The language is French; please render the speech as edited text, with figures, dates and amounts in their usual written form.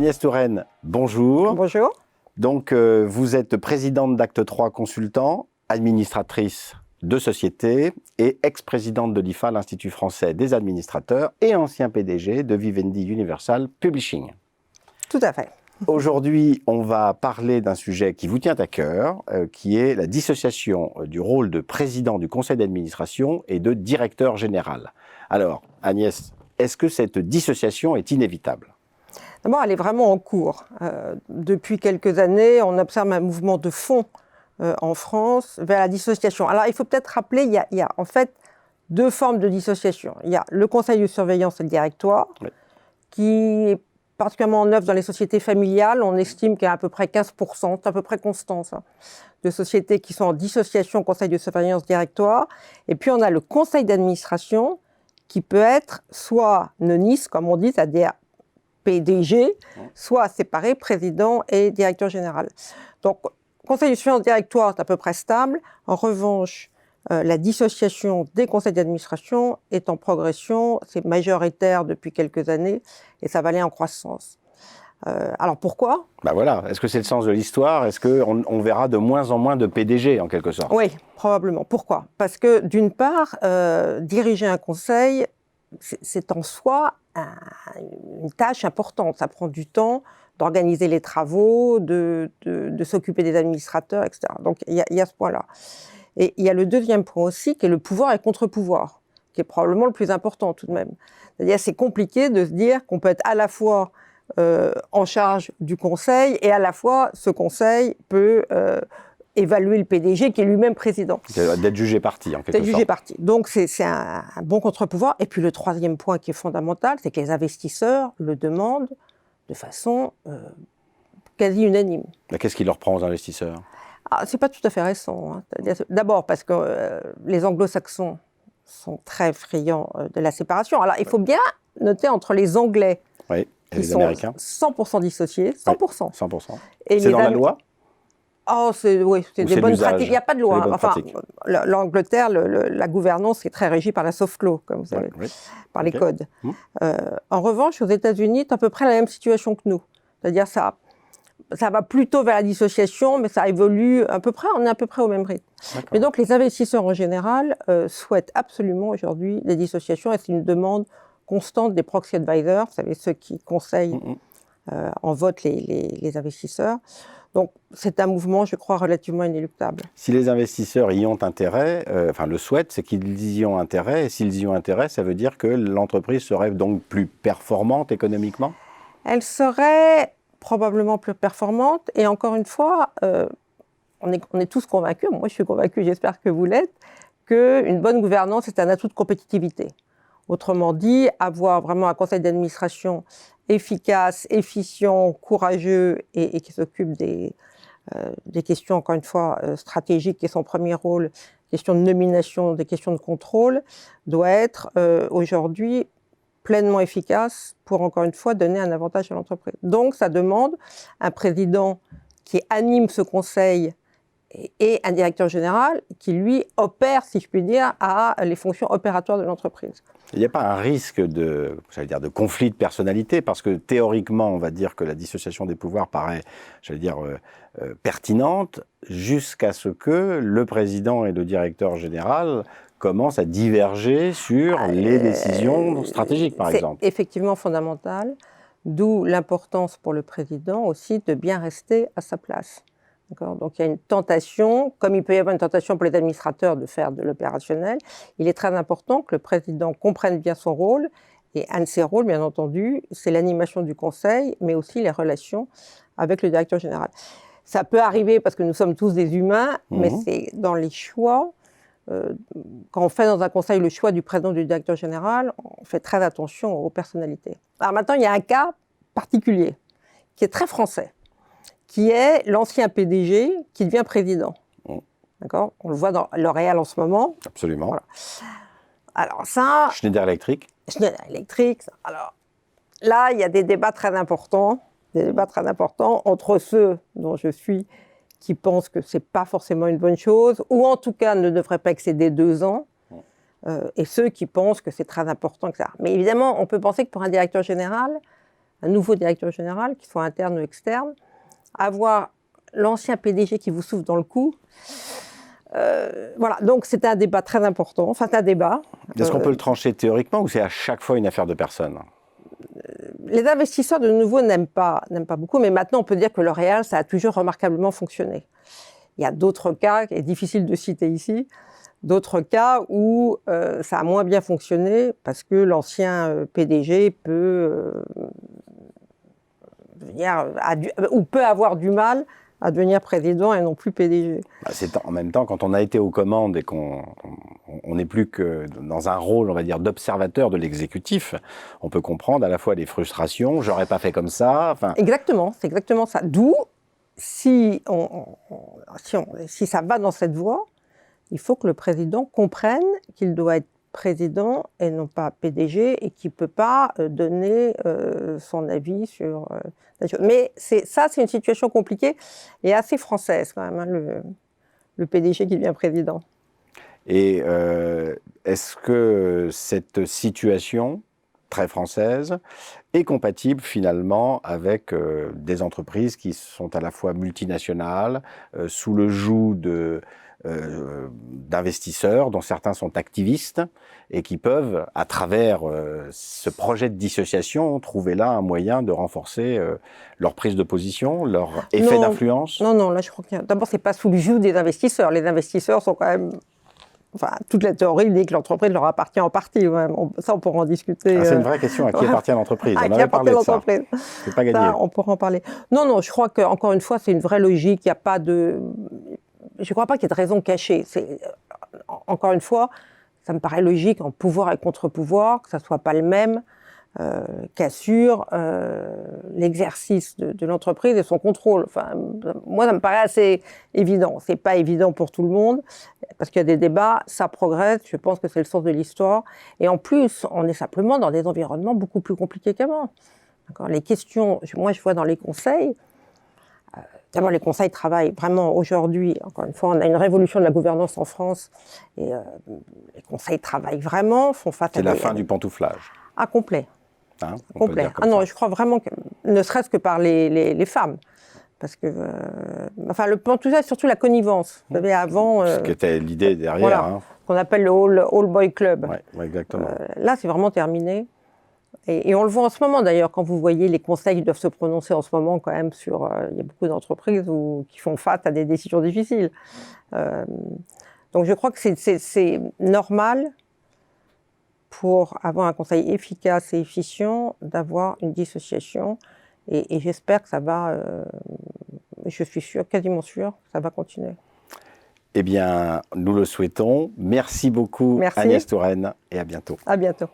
Agnès Touraine, bonjour. Bonjour. Donc, vous êtes présidente d'Acte 3 Consultant, administratrice de société et ex-présidente de l'IFA, l'Institut français des administrateurs, et ancien PDG de Vivendi Universal Publishing. Tout à fait. Aujourd'hui, on va parler d'un sujet qui vous tient à cœur, qui est la dissociation du rôle de président du conseil d'administration et de directeur général. Alors, Agnès, est-ce que cette dissociation est inévitable ? D'abord, elle est vraiment en cours. Depuis quelques années, on observe un mouvement de fond en France vers la dissociation. Alors, il faut peut-être rappeler, il y a en fait deux formes de dissociation. Il y a le conseil de surveillance et le directoire, oui, qui est particulièrement en œuvre dans les sociétés familiales. On estime qu'il y a à peu près 15%, c'est à peu près constant ça, de sociétés qui sont en dissociation conseil de surveillance directoire. Et puis, on a le conseil d'administration qui peut être soit non-IS, comme on dit, c'est-à-dire PDG, soit séparé, président et directeur général. Donc, conseil de surveillance directoire est à peu près stable. En revanche, la dissociation des conseils d'administration est en progression. C'est majoritaire depuis quelques années et ça va aller en croissance. Alors, pourquoi ? Ben voilà. Est-ce que c'est le sens de l'histoire ? Est-ce qu'on verra de moins en moins de PDG, en quelque sorte ? Oui, probablement. Pourquoi ? Parce que, d'une part, diriger un conseil, c'est en soi une tâche importante. Ça prend du temps d'organiser les travaux, de s'occuper des administrateurs, etc. Donc, il y a ce point-là. Et il y a le deuxième point aussi, qui est le pouvoir et le contre-pouvoir, qui est probablement le plus important tout de même. C'est-à-dire, c'est compliqué de se dire qu'on peut être à la fois en charge du conseil et à la fois, ce conseil peut évaluer le PDG qui est lui-même président. D'être jugé parti, en quelque sorte. D'être jugé parti. Donc, c'est un bon contre-pouvoir. Et puis, le troisième point qui est fondamental, c'est que les investisseurs le demandent de façon quasi unanime. Mais qu'est-ce qui leur prend aux investisseurs ? C'est pas tout à fait récent. Hein. D'abord parce que les anglo-saxons sont très friands de la séparation. Alors, il faut bien noter entre les Anglais, oui, et qui les sont Américains. 100% dissociés, 100%. Oui, 100%. Et c'est dans la loi ? Oui, c'est des bonnes pratiques. Il n'y a pas de loi. Enfin, pratiques. L'Angleterre, la gouvernance est très régie par la soft law, comme vous savez, oui. Par les codes. En revanche, aux États-Unis, c'est à peu près la même situation que nous. C'est-à-dire ça va plutôt vers la dissociation, mais ça évolue à peu près, on est à peu près au même rythme. Mais donc, les investisseurs en général souhaitent absolument aujourd'hui des dissociations et c'est une demande constante des proxy advisors, vous savez, ceux qui conseillent en vote les investisseurs. Donc, c'est un mouvement, je crois, relativement inéluctable. Si les investisseurs y ont intérêt, le souhaitent, c'est qu'ils y ont intérêt. Et s'ils y ont intérêt, ça veut dire que l'entreprise serait donc plus performante économiquement ? Elle serait probablement plus performante. Et encore une fois, on est tous convaincus, moi je suis convaincue, j'espère que vous l'êtes, qu'une bonne gouvernance est un atout de compétitivité. Autrement dit, avoir vraiment un conseil d'administration efficace, efficient, courageux et qui s'occupe des questions, encore une fois, stratégiques, qui est son premier rôle, questions de nomination, des questions de contrôle, doit être aujourd'hui pleinement efficace pour, encore une fois, donner un avantage à l'entreprise. Donc, ça demande un président qui anime ce conseil et un directeur général qui, lui, opère, si je puis dire, à les fonctions opératoires de l'entreprise. Il n'y a pas un risque de conflit de personnalité, parce que théoriquement, on va dire que la dissociation des pouvoirs paraît, pertinente, jusqu'à ce que le président et le directeur général commencent à diverger sur les décisions stratégiques, par exemple. C'est effectivement fondamental, d'où l'importance pour le président aussi de bien rester à sa place. Donc il y a une tentation, comme il peut y avoir une tentation pour les administrateurs de faire de l'opérationnel, il est très important que le président comprenne bien son rôle, et un de ses rôles, bien entendu, c'est l'animation du conseil, mais aussi les relations avec le directeur général. Ça peut arriver parce que nous sommes tous des humains, mais c'est dans les choix, quand on fait dans un conseil le choix du président ou du directeur général, on fait très attention aux personnalités. Alors maintenant, il y a un cas particulier, qui est très français, qui est l'ancien PDG qui devient président. D'accord ? On le voit dans L'Oréal en ce moment. Absolument. Voilà. Alors ça... Schneider Electric. Schneider Electric. Alors là, il y a des débats très importants entre ceux dont je suis qui pensent que ce n'est pas forcément une bonne chose, ou en tout cas ne devrait pas excéder 2 ans, et ceux qui pensent que c'est très important, etc. Mais évidemment, on peut penser que pour un directeur général, un nouveau directeur général, qu'il soit interne ou externe, avoir l'ancien PDG qui vous souffle dans le cou. Voilà, donc c'est un débat très important, enfin c'est un débat. Est-ce qu'on peut le trancher théoriquement ou c'est à chaque fois une affaire de personne? Les investisseurs, de nouveau, n'aiment pas beaucoup, mais maintenant on peut dire que L'Oréal, ça a toujours remarquablement fonctionné. Il y a d'autres cas, qui est difficile de citer ici, d'autres cas où ça a moins bien fonctionné parce que l'ancien PDG peut peut avoir du mal à devenir président et non plus PDG. C'est en même temps, quand on a été aux commandes et qu'on n'est plus que dans un rôle, on va dire, d'observateur de l'exécutif, on peut comprendre à la fois les frustrations, j'aurais pas fait comme ça. Enfin... Exactement, c'est exactement ça. D'où, si ça va dans cette voie, il faut que le président comprenne qu'il doit être président et non pas PDG et qu'il ne peut pas donner son avis sur la chose. Mais c'est une situation compliquée et assez française quand même, hein, le PDG qui devient président. Et est-ce que cette situation très française est compatible finalement avec des entreprises qui sont à la fois multinationales, sous le joug d'investisseurs dont certains sont activistes et qui peuvent, à travers ce projet de dissociation, trouver là un moyen de renforcer leur prise de position, leur effet d'influence? Non, là je crois que d'abord c'est pas sous le joug des investisseurs. Les investisseurs sont quand même... Enfin, toute la théorie dit que l'entreprise leur appartient en partie. Ouais. Ça, on pourra en discuter. C'est une vraie question. À qui appartient l'entreprise? On avait parlé de ça. C'est pas gagné. Ça, on pourra en parler. Non, je crois qu'encore une fois, c'est une vraie logique. Il n'y a pas de... Je ne crois pas qu'il y ait de raison cachée. Encore une fois, ça me paraît logique en pouvoir et contre-pouvoir, que ça ne soit pas le même, qu'assure l'exercice de l'entreprise et son contrôle. Enfin, moi, ça me paraît assez évident. Ce n'est pas évident pour tout le monde, parce qu'il y a des débats, ça progresse, je pense que c'est le sens de l'histoire. Et en plus, on est simplement dans des environnements beaucoup plus compliqués qu'avant. Les questions, moi je vois dans les conseils, d'abord les conseils travaillent vraiment aujourd'hui, encore une fois, on a une révolution de la gouvernance en France, et les conseils travaillent vraiment, font face à... C'est la fin du pantouflage. Ah, complet. Hein, complet. Ah non, je crois vraiment que, ne serait-ce que par les femmes. Parce que, enfin, le pantouflage, surtout la connivence. Vous savez, avant... ce qui était l'idée derrière. Voilà, hein. qu'on appelle le All Boy Club. Ouais, exactement. Là, c'est vraiment terminé. Et on le voit en ce moment, d'ailleurs, quand vous voyez les conseils qui doivent se prononcer en ce moment, quand même, sur... il y a beaucoup d'entreprises qui font face à des décisions difficiles. Donc, je crois que c'est normal, pour avoir un conseil efficace et efficient, d'avoir une dissociation. Et j'espère que ça va, je suis sûre, quasiment sûre, que ça va continuer. Eh bien, nous le souhaitons. Merci beaucoup, Agnès Touraine, et à bientôt. À bientôt.